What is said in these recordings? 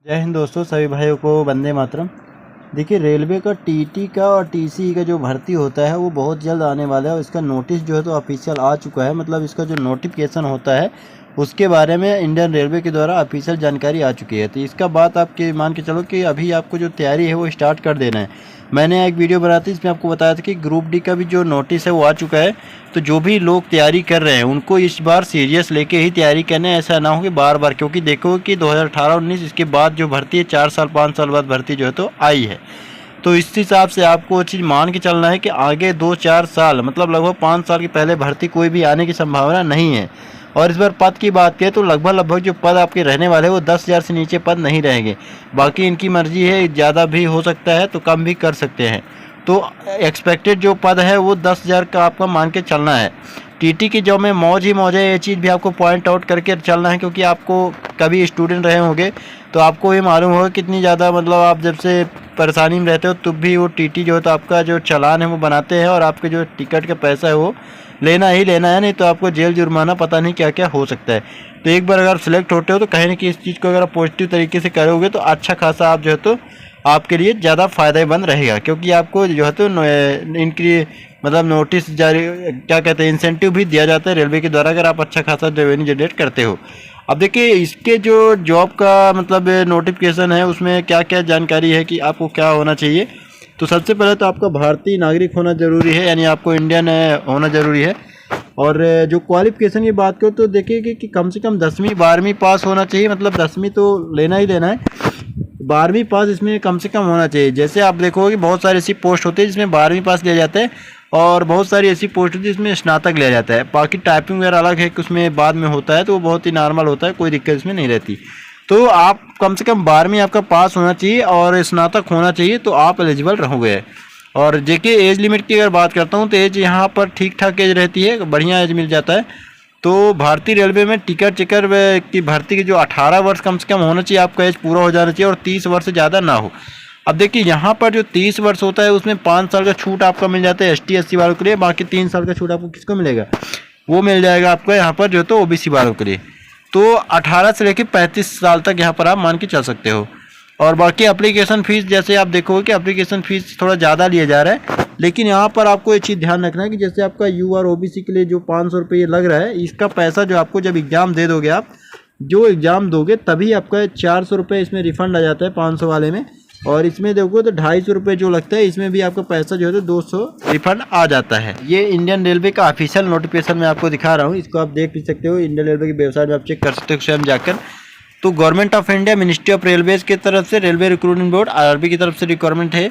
जय हिंद दोस्तों, सभी भाइयों को वंदे मातरम। देखिए, रेलवे का टीटी का और टीसी का जो भर्ती होता है वो बहुत जल्द आने वाला है और इसका नोटिस जो है तो ऑफिशियल आ चुका है। मतलब इसका जो नोटिफिकेशन होता है उसके बारे में इंडियन रेलवे के द्वारा ऑफिशियल जानकारी आ चुकी है। तो इसका बात आपके मान के चलो कि अभी आपको जो तैयारी है वो स्टार्ट कर देना है। मैंने एक वीडियो बनाई थी, इसमें आपको बताया था कि ग्रुप डी का भी जो नोटिस है वो आ चुका है। तो जो भी लोग तैयारी कर रहे हैं उनको इस बार सीरियस लेके ही तैयारी करना है, ऐसा ना हो कि बार बार, क्योंकि देखो कि 2018-19 इसके बाद जो भर्ती है 4 साल 5 साल बाद भर्ती जो है तो आई है। तो इस हिसाब से आपको वो चीज़ मान के चलना है कि आगे 2-4 साल मतलब लगभग 5 साल के पहले भर्ती कोई भी आने की संभावना नहीं है। और इस बार पद की बात करें तो लगभग जो पद आपके रहने वाले हैं वो 10,000 से नीचे पद नहीं रहेंगे। बाकी इनकी मर्जी है, ज़्यादा भी हो सकता है तो कम भी कर सकते हैं। तो एक्सपेक्टेड जो पद है वो 10,000 का आपका मान के चलना है। टीटी की जो में मौज ही मौज है, ये चीज़ भी आपको पॉइंट आउट करके चलना है, क्योंकि आपको कभी स्टूडेंट रहे होंगे तो आपको ये मालूम होगा कितनी ज़्यादा मतलब आप जब से परेशानी में रहते हो तब भी वो टीटी जो है तो आपका जो चालान है वो बनाते हैं और आपके जो टिकट का पैसा है वो लेना ही लेना है, नहीं तो आपको जेल जुर्माना पता नहीं क्या क्या हो सकता है। तो एक बार अगर सिलेक्ट होते हो तो कहीं ना कहीं इस चीज़ को अगर आप पॉजिटिव तरीके से करोगे तो अच्छा खासा आप जो है तो आपके लिए ज़्यादा फ़ायदेमंद रहेगा, क्योंकि आपको जो है तो इनकी मतलब नोटिस जारी क्या कहते हैं इंसेंटिव भी दिया जाता है रेलवे के द्वारा अगर आप अच्छा खासा रेवेन्यू जनरेट करते हो। अब देखिए, इसके जो जॉब का मतलब नोटिफिकेशन है उसमें क्या क्या जानकारी है कि आपको क्या होना चाहिए। तो सबसे पहले तो आपका भारतीय नागरिक होना ज़रूरी है, यानी आपको इंडियन होना ज़रूरी है। और जो क्वालिफिकेशन की बात करो तो देखिए कि कम से कम 10वीं 12वीं पास होना चाहिए। मतलब 10वीं तो लेना ही लेना है, 12वीं पास इसमें कम से कम होना चाहिए। जैसे आप देखोगे बहुत सारी ऐसी पोस्ट होती है जिसमें 12वीं पास लिया जाता है और बहुत सारी ऐसी पोस्ट होती है जिसमें स्नातक लिया जाता है। बाकी टाइपिंग वगैरह अलग है कि उसमें बाद में होता है, तो वो बहुत ही नॉर्मल होता है, कोई दिक्कत इसमें नहीं रहती। तो आप कम से कम 12वीं आपका पास होना चाहिए और स्नातक होना चाहिए तो आप एलिजिबल रहोगे। और जेके एज लिमिट की अगर बात करता हूँ तो एज यहाँ पर ठीक ठाक एज रहती है, बढ़िया एज मिल जाता है। तो भारतीय रेलवे में टिकट चेकर की भर्ती की जो 18 वर्ष कम से कम होना चाहिए, आपका एज पूरा हो जाना चाहिए और 30 वर्ष से ज़्यादा ना हो। अब देखिए, यहाँ पर जो 30 वर्ष होता है उसमें 5 साल का छूट आपका मिल जाता है ST SC वालों के लिए। बाकी 3 साल का छूट आपको किसको मिलेगा, वो मिल जाएगा आपको यहाँ पर जो तो OBC वालों के लिए। तो 18 से लेकर 35 साल तक यहाँ पर आप मान के चल सकते हो। और बाकी एप्लीकेशन फ़ीस जैसे आप देखोगे कि एप्लीकेशन फ़ीस थोड़ा ज़्यादा लिया जा रहा है, लेकिन यहाँ पर आपको ये चीज़ ध्यान रखना है कि जैसे आपका UR OBC के लिए जो 500 रुपये लग रहा है, इसका पैसा जो आपको जब एग्ज़ाम दे दोगे, आप जो एग्ज़ाम दोगे तभी आपका 400 रुपये इसमें रिफ़ंड आ जाता है 500 वाले में। और इसमें देखो तो 250 रुपये जो लगता है, इसमें भी आपका पैसा जो है तो 200 रिफंड आ जाता है। ये इंडियन रेलवे का ऑफिशियल नोटिफिकेशन मैं आपको दिखा रहा हूँ, इसको आप देख भी सकते हो। इंडियन रेलवे की वेबसाइट में आप चेक कर सकते हो स्वयं जाकर। तो government of India, ministry of railways की तरफ से, रेलवे रिक्रूटमेंट बोर्ड RRB की तरफ से रिक्वायरमेंट है।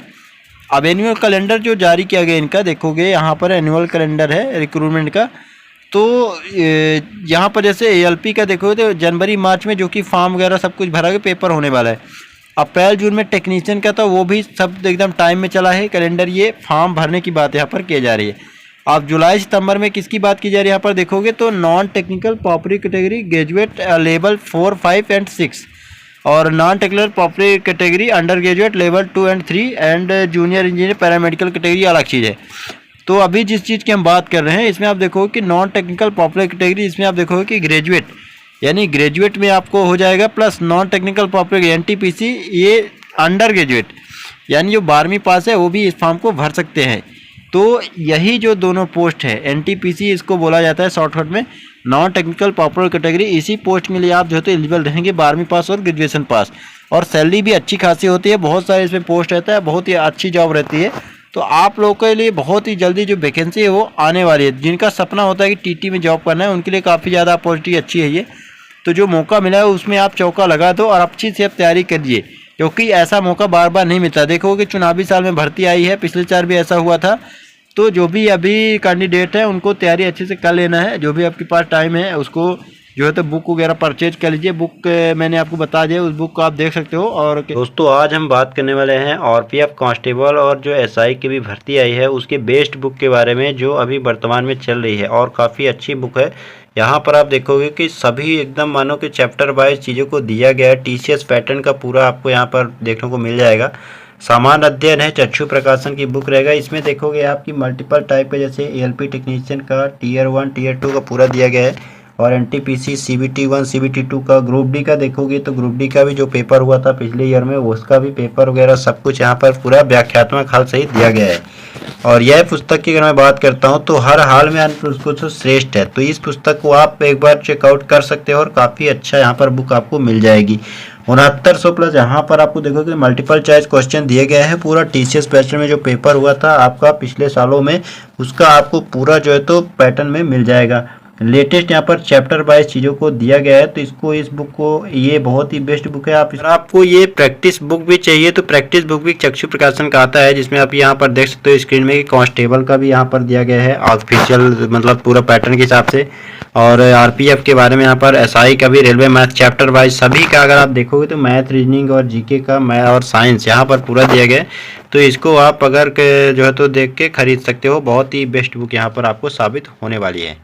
अब एनुअल कैलेंडर जो जारी किया गया इनका देखोगे, यहाँ पर एनुअल कैलेंडर है रिक्रूटमेंट का। तो यहाँ पर जैसे ALP का देखोगे तो जनवरी मार्च में जो कि फॉर्म वगैरह सब कुछ भरा के पेपर होने वाला है। अप्रैल जून में टेक्नीशियन का था, वो भी सब एकदम टाइम में चला है कैलेंडर। ये फॉर्म भरने की बात यहाँ पर की जा रही है। अब जुलाई सितंबर में किसकी बात की जा रही है यहाँ पर देखोगे तो non technical popular category graduate level 4, 5 and 6 और non technical popular category under graduate level 2 and 3 and junior engineer paramedical category अलग चीज़ है। तो अभी जिस चीज़ की हम बात कर रहे हैं इसमें आप देखोगे कि नॉन टेक्निकल पॉपुलर कैटेगरी, इसमें आप देखोगे कि ग्रेजुएट, यानी ग्रेजुएट में आपको हो जाएगा plus non technical popular NTPC, ये अंडर ग्रेजुएट यानी जो 12वीं पास है वो भी इस फॉर्म को भर सकते हैं। तो यही जो दोनों पोस्ट है NTPC इसको बोला जाता है शॉर्टकट में, नॉन टेक्निकल पॉपुलर कैटेगरी। इसी पोस्ट के लिए आप जो है तो एलिजिबल रहेंगे 12वीं पास और ग्रेजुएशन पास। और सैलरी भी अच्छी खासी होती है, बहुत सारे इसमें पोस्ट रहता है, बहुत ही अच्छी जॉब रहती है। तो आप लोगों के लिए बहुत ही जल्दी जो वैकेंसी है वो आने वाली है। जिनका सपना होता है कि TT में जॉब करना है उनके लिए काफ़ी ज़्यादा अपॉर्चुनिटी अच्छी है ये। तो जो मौका मिला है उसमें आप चौका लगा दो और अच्छी से आप तैयारी करिए, क्योंकि ऐसा मौका बार बार नहीं मिलता। देखो कि चुनावी साल में भर्ती आई है, पिछले 4 भी ऐसा हुआ था। तो जो भी अभी कैंडिडेट है उनको तैयारी अच्छे से कर लेना है। जो भी आपके पास टाइम है उसको जो है तो बुक वगैरह परचेज कर लीजिए। बुक मैंने आपको बता दिया, उस बुक को आप देख सकते हो। और दोस्तों, आज हम बात करने वाले हैं RPF कांस्टेबल और जो SI की भी भर्ती आई है उसके बेस्ट बुक के बारे में, जो अभी वर्तमान में चल रही है और काफ़ी अच्छी बुक है। यहाँ पर आप देखोगे कि सभी एकदम मानो कि चैप्टर वाइज चीज़ों को दिया गया है। TCS पैटर्न का पूरा आपको यहाँ पर देखने को मिल जाएगा। सामान्य अध्ययन है, चक्षु प्रकाशन की बुक रहेगा। इसमें देखोगे आपकी मल्टीपल टाइप के जैसे ALP टेक्नीशियन का Tier 1 Tier 2 का पूरा दिया गया है। और एनटीपीसी सीबीटी 1 सीबीटी 2 का, ग्रुप डी का देखोगे तो ग्रुप डी का भी जो पेपर हुआ था पिछले ईयर में उसका भी पेपर वगैरह सब कुछ यहाँ पर पूरा व्याख्यात्मक हल सहित दिया गया है। और यह पुस्तक की अगर मैं बात करता हूँ तो हर हाल में उसको श्रेष्ठ है, तो इस पुस्तक को आप एक बार चेकआउट कर सकते हो और काफ़ी अच्छा यहाँ पर बुक आपको मिल जाएगी। 6900 प्लस यहाँ पर आपको देखोगे मल्टीपल चॉइस क्वेश्चन दिए गए हैं। पूरा टीसीएस पैटर्न में जो पेपर हुआ था आपका पिछले सालों में उसका आपको पूरा जो है तो पैटर्न में मिल जाएगा। लेटेस्ट यहाँ पर चैप्टर वाइज चीज़ों को दिया गया है, तो इस बुक को ये बहुत ही बेस्ट बुक है। अगर आपको ये प्रैक्टिस बुक भी चाहिए तो प्रैक्टिस बुक भी चक्षु प्रकाशन का आता है, जिसमें आप यहाँ पर देख सकते हो स्क्रीन में कि कांस्टेबल का भी यहाँ पर दिया गया है ऑफिशियल मतलब पूरा पैटर्न के हिसाब से, और आरपीएफ के बारे में यहाँ पर एसआई का भी, रेलवे मैथ चैप्टर वाइज सभी का अगर आप देखोगे तो मैथ, रीजनिंग और जीके का मैथ और साइंस यहाँ पर पूरा दिया गया है। तो इसको आप अगर जो है तो देख के खरीद सकते हो, बहुत ही बेस्ट बुक यहाँ पर आपको साबित होने वाली है।